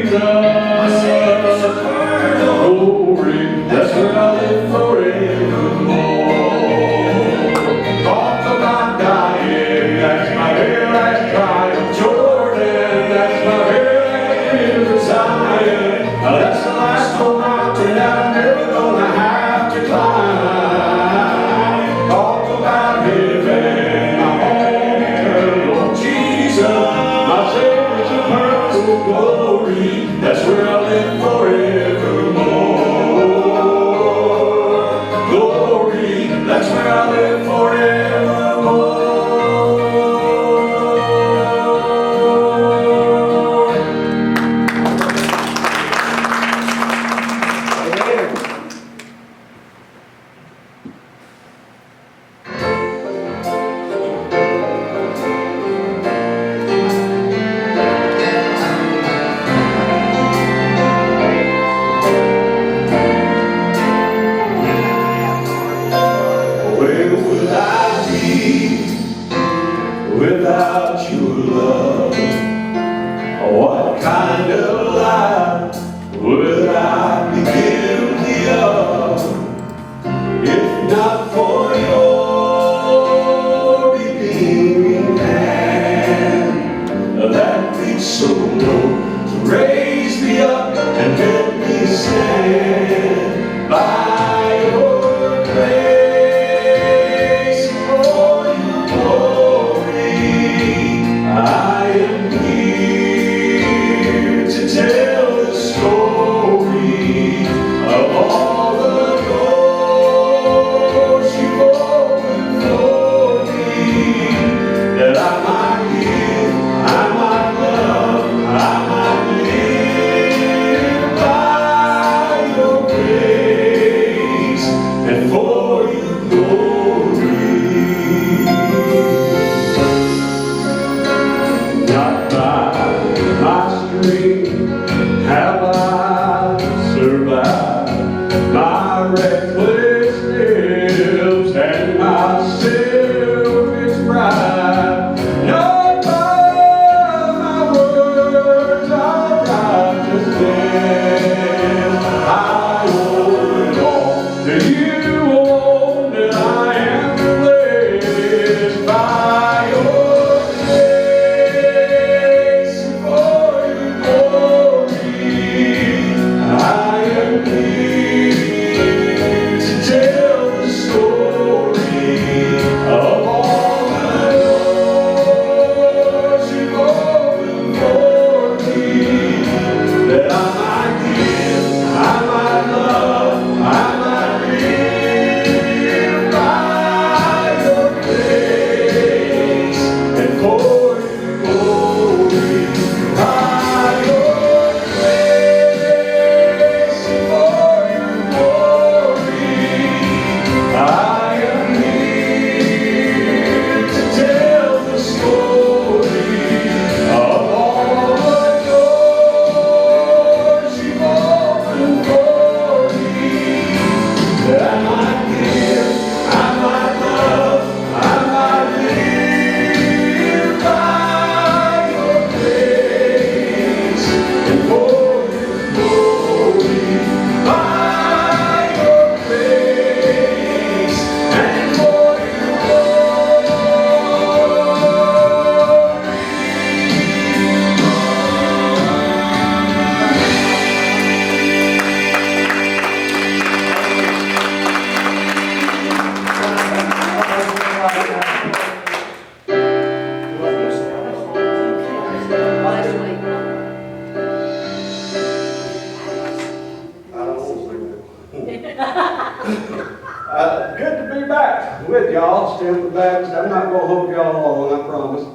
Jesus. My Savior's eternal glory. That's where I live forevermore. Talk about dying. That's my very last triumph. Jordan, that's my very last river. Zion, that's the last old mountain that I'm never gonna have to climb. Talk about heaven, my home eternal. Jesus, my Savior's eternal glory. That's where I live forevermore. Glory, that's where I live forevermore. Where would I be without your love? What kind of life would I be guilty of if not for your redeeming hand that reached so low to raise me up and help me stand by your grace for your glory? I am here to tell the story of all the doors you've opened for me, that I might give, I might love, I might live by your grace and for your glory. Not by my strength have I survived my reckless lips and my selfish pride. Not by my words of righteousness. I owe it all to you alone, that I am blessed by your grace and for your glory. I am here to tell the story of all the doors you've opened for me, that I might give, I might love, I might live by your grace and for your glory. By your grace and for your glory, I am here to tell the story of all the doors you've opened for me, that I might give, I might love, I might live by your grace and for your glory. By your grace and for your Good to be back with y'all, Stemley Baptist. I'm not going to hold y'all long, I promise.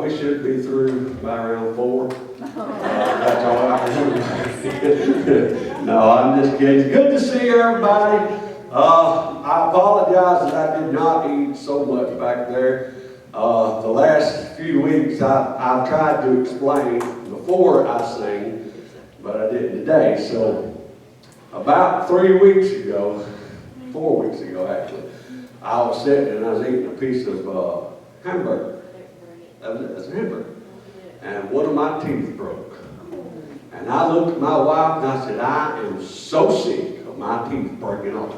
We should be through by around 4. That's all I can. No, I'm just kidding. It's good to see everybody. I apologize that I did not eat so much back there. The last few weeks I've tried to explain before I sing, but I didn't today. So about 3 weeks ago, 4 weeks ago actually, I was sitting and I was eating a piece of hamburger. That's a hamburger. And one of my teeth broke. And And I looked at my wife and I said, I am so sick of my teeth breaking off.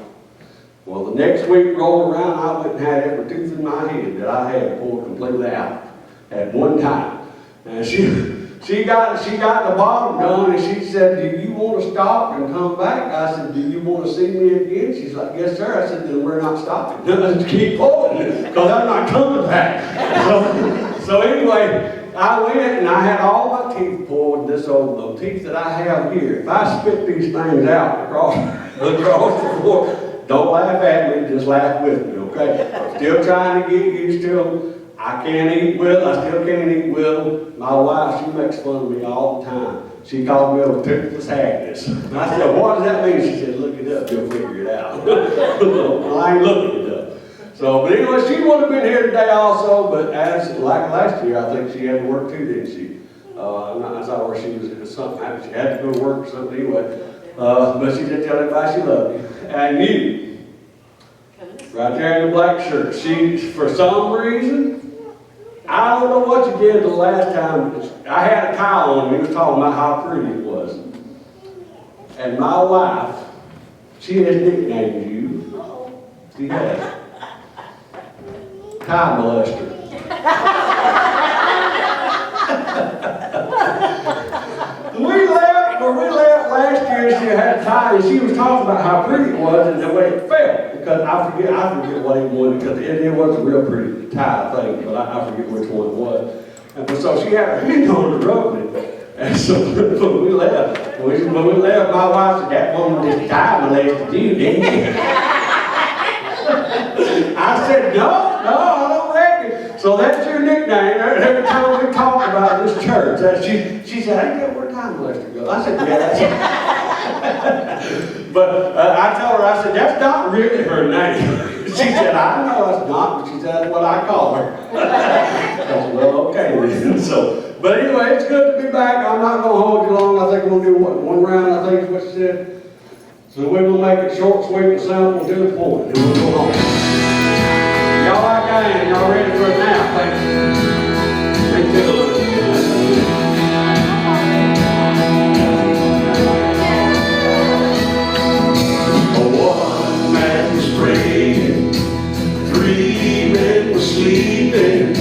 Well, the next week rolled around, I went and had every tooth in my head that I had pulled completely out at one time. And she got the bottom done, and she said, do you want to stop and come back? I said, do you want to see me again? She's like, yes, sir. I said, then we're not stopping. Let's keep pulling, because I'm not coming back. So anyway, I went and I had all my teeth pulled, the teeth that I have here. If I spit these things out across the floor, don't laugh at me, just laugh with me, okay? I'm still trying to get used to them. I can't eat with them. I still can't eat with them. My wife, she makes fun of me all the time. She called me a toothless Agnes. And I said, what does that mean? She said, look it up, you'll figure it out. Well, I ain't looking it up. So, but anyway, she would have been here today also, but as like last year, I think she had to work too, didn't she? I saw where she was something happened. She had to go to work or something anyway. But she did tell everybody she loved you. And you, right there in the black shirt, she, for some reason, I don't know what you did the last time. I had a towel on, and he was talking about how pretty it was. And my wife, she has nicknamed you. She has. Tie molester. We left last year, she had a tie, and she was talking about how pretty it was and the way it felt. Because I forget what it was, because it was a real pretty tie thing, but I forget which one it was. And so she had her hand on the rubbing it. And so when we left, my wife said, that woman just tie molested you, didn't she? I said, no, I don't reckon. So that's your nickname. Every time we talk about this church, she said, I didn't get where time molester goes. I said, yeah, that's it. But I told her, I said, that's not really her name. She said, I know it's not, but she said, that's what I call her. I said, well, okay then. So, but anyway, it's good to be back. I'm not going to hold you long. I think we'll do one round, I think is what she said. So we will make it short, sweet, and simple to the point, and we'll go home. Y'all like I am. Y'all ready for a nap? Thank you. One man was praying, 3 men were sleeping,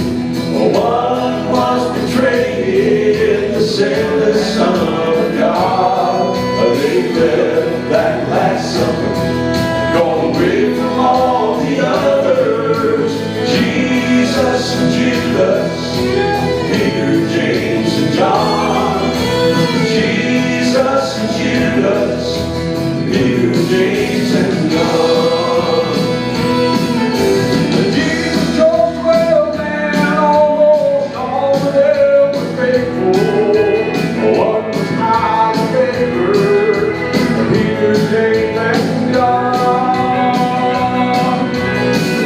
one was betraying the sinless Son of God. They left that last supper, gone away from all the others. Jesus and Judas, Peter, James and John. Jesus and Judas, Peter, James and John. Jesus chose 12 men, almost all of them were faithful. One was highly favored, Peter, James and John.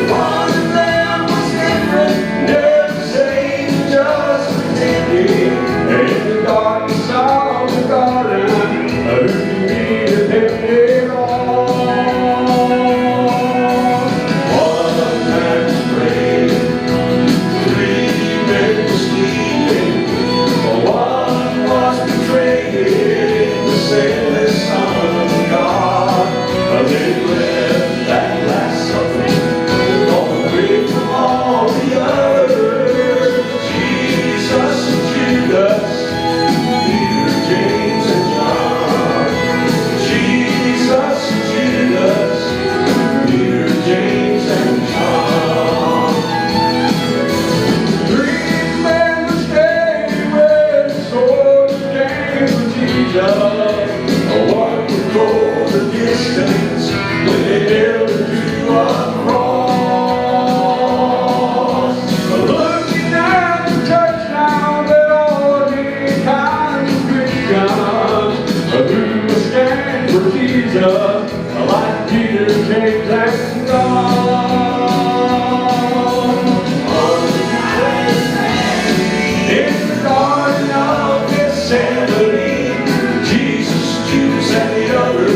One of them was different, never saved, just pretending. In the darkness of the garden, who can be depended on? One man was praying, 3 men were sleeping, one was betraying the sinless Son of God. They left that last supper, gone away from all the others. Jesus and Judas, Peter, James and John. Jesus and Judas, Peter, James and John. 3 men would stay when the sword came for Jesus. One would go the distance when they nailed him to a cross. Looking at the church now, there are many kinds of Christians who will stand for Jesus, like Peter, James, and John. In the garden of Stemley, Jesus, Judas, and the other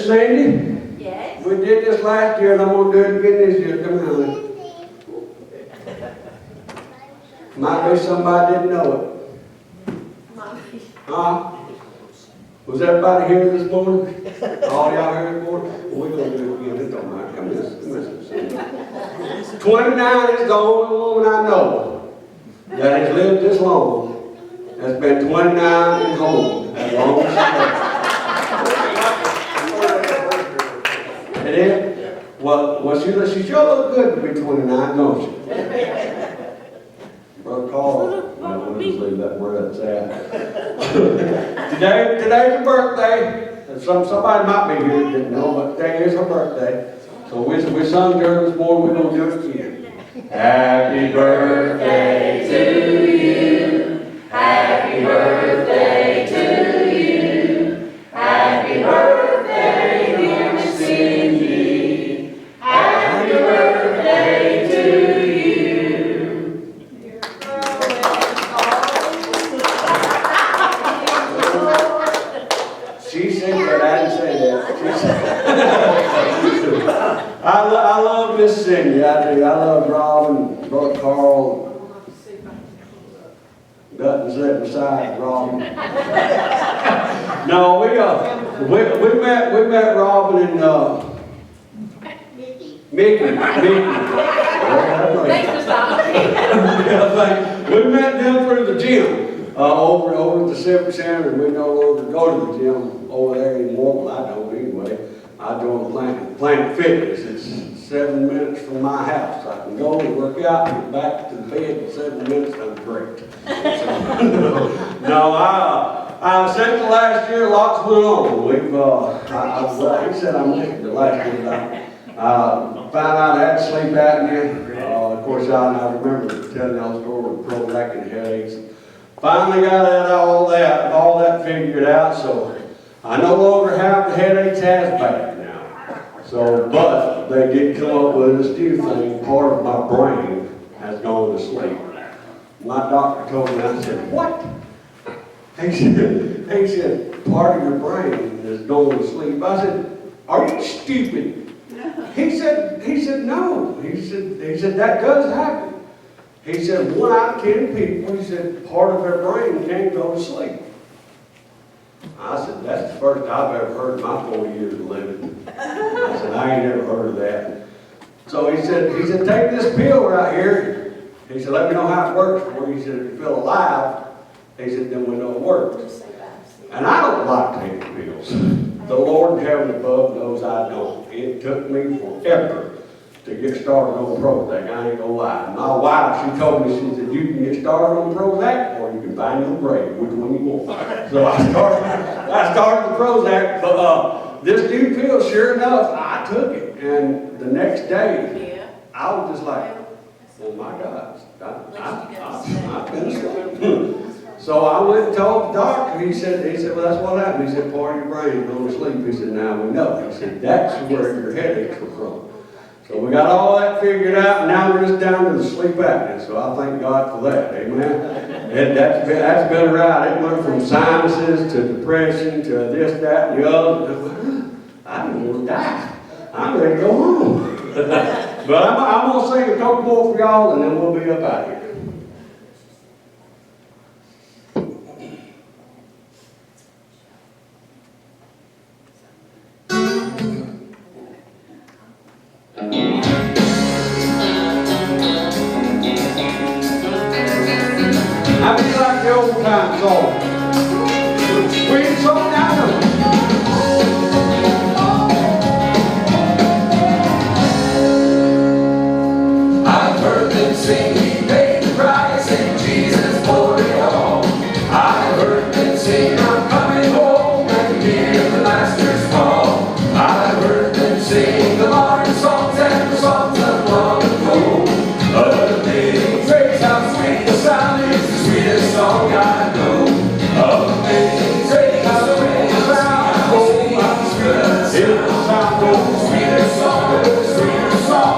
Sandy? Yes? We did this last year and I'm going to do it again this year. Come on. Might be somebody didn't know it. Huh? Was everybody here this morning? All y'all here this morning? Well, we're going to do it again. It don't matter. Come this. 29 is the only woman I know that has lived this long. Has been 29 and home as long as she has. It is? Well, she sure look good to be 29, don't she? Brother Carl, we'll just leave that where it's at. Today's her birthday. Somebody might be here that didn't know, but today is her birthday. So we sung to her this morning, we're going to do it again. Happy birthday to you. Happy birthday to you. Happy birthday, dear Miss Cindy. Happy birthday to you. She said that, I didn't say that. She said I love Miss Cindy, I do. I love Rob and Brother nothing set beside Robin. No, we met Robin and Mickey. Thanks for stopping. We met them through the gym over at the Civic Center, and we no longer go to the gym over there anymore. Well, I don't anyway. I joined Planet Fitness. It's 7 minutes from my house. I can go and work out and get back to the bed in 7 minutes. I'm great. Since the last year, lots went on. He said I mentioned the last year. Found out I had sleep apnea. Of course, I remember telling y'all the story with Prozac and headaches. Finally got all that figured out, so I no longer have the headaches as bad now. So, but they did come up with this new thing. Part of my brain has gone to sleep. My doctor told me, I said, what? He said, part of your brain is going to sleep. I said, are you stupid? He said, no. He said, that does happen. He said, 1 out of 10 people, he said, part of their brain can't go to sleep. I said, that's the first I've ever heard in my 40 years of living. I said, I ain't never heard of that. So he said, take this pill right here. He said, let me know how it works for you. He said, if you feel alive, he said, then we know it works. And I don't like taking pills. The Lord in heaven above knows I don't. It took me forever to get started on Prozac. I ain't gonna lie. My wife, she told me, she said, you can get started on Prozac or you can find your grave. Which one you want? So I started the Prozac. But this new pill, sure enough, I took it. And the next day, I was just like, oh my God, I've been asleep. So I went and told the doctor. He said, well, that's what happened. He said, part of your brain is going to sleep. He said, now we know. He said, that's where your headaches were from. So we got all that figured out, and now we're just down to the sleep apnea. So I thank God for that. Amen. And that's been right. It went from sinuses to depression to this, that, and the other. I didn't want to die. I'm ready to go home. But I'm going to sing a couple more for y'all, and then we'll be up out of here. How do you like the old time song? Sweet song now. I've heard them sing, He paid the price, and Jesus bore it all. I've heard them sing, I'm coming home, and hear the Master's call. I've heard them sing the modern songs and the songs of long ago. Amazing grace, how sweet the sound is, the sweetest song I know. Amazing grace, how sweet the sound, oh my sweetest sound, oh sweetest song, oh sweetest song.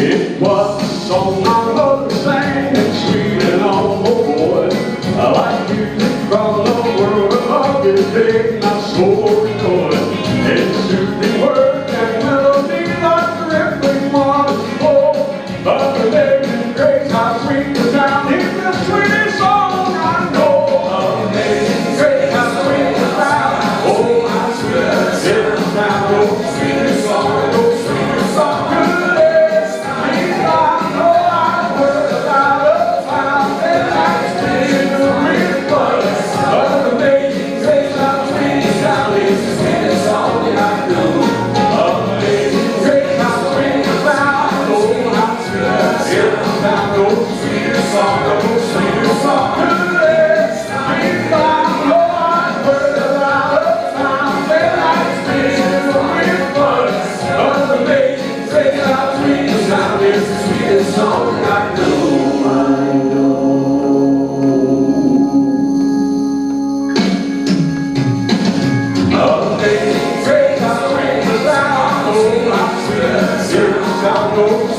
It was a song my mother sang, and sweet and all boy. I like music from the world of his big, my soul rejoiced. It's soothing words and melody like the rippling waters flow. But the amazing grace, how sweet the sound, is the sweetest song I know. Amazing grace, how sweet the sound, oh my sweetest sound, oh sweetest song, oh sweetest song.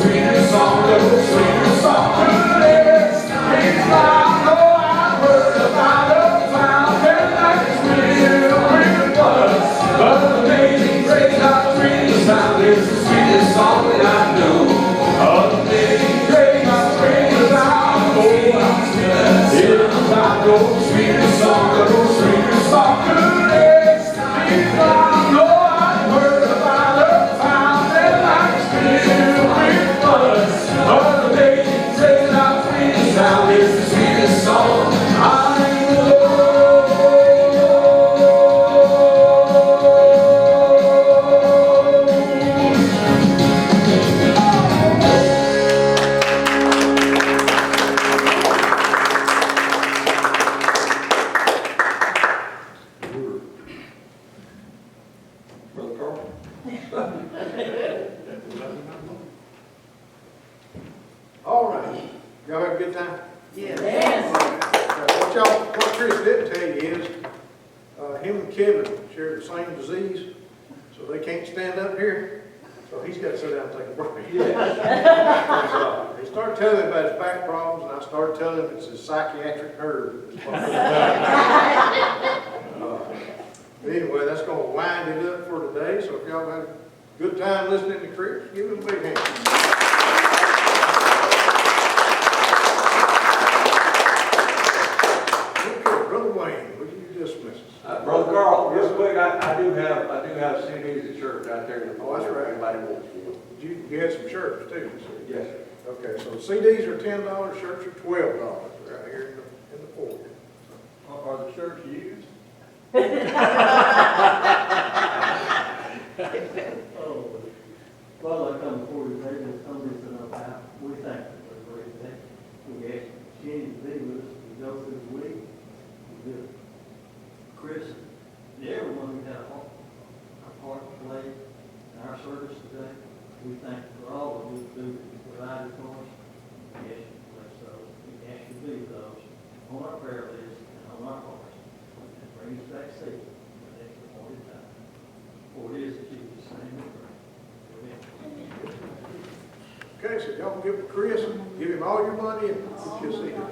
Sweetest song, sweetest song, All right. Y'all have a good time? Yes. What Chris didn't tell you is, him and Kevin share the same disease, so they can't stand up here. So he's got to sit down and take a break. He started telling me about his back problems, and I started telling him it's his psychiatric nerve. But anyway, that's going to wind it up for today. So if y'all had a good time listening to Chris, give him a big hand. Brother Wayne, would you dismiss us? Brother Carl, real quick, I do have CDs at church out there in the Oh, that's right. Anybody wants one? You had some shirts too, so. Yes, sir. Okay, so CDs are $10, shirts are $12 right here in the foyer. Are the shirts used? Well, I come before you today, there's somebody to know how we thank you for the great day. We ask Jenny to be with us, we go through the week, we do Chris, and everyone who had a part to play in our service today. We thank you for all of you who provided for us. We ask you to bless those, we ask you to be with those on our prayer list and on our hearts, and bring us back safely to the next appointed time. For it is in Jesus' name we pray. Amen. Okay, so y'all give Chris, give him all your money and you'll see him.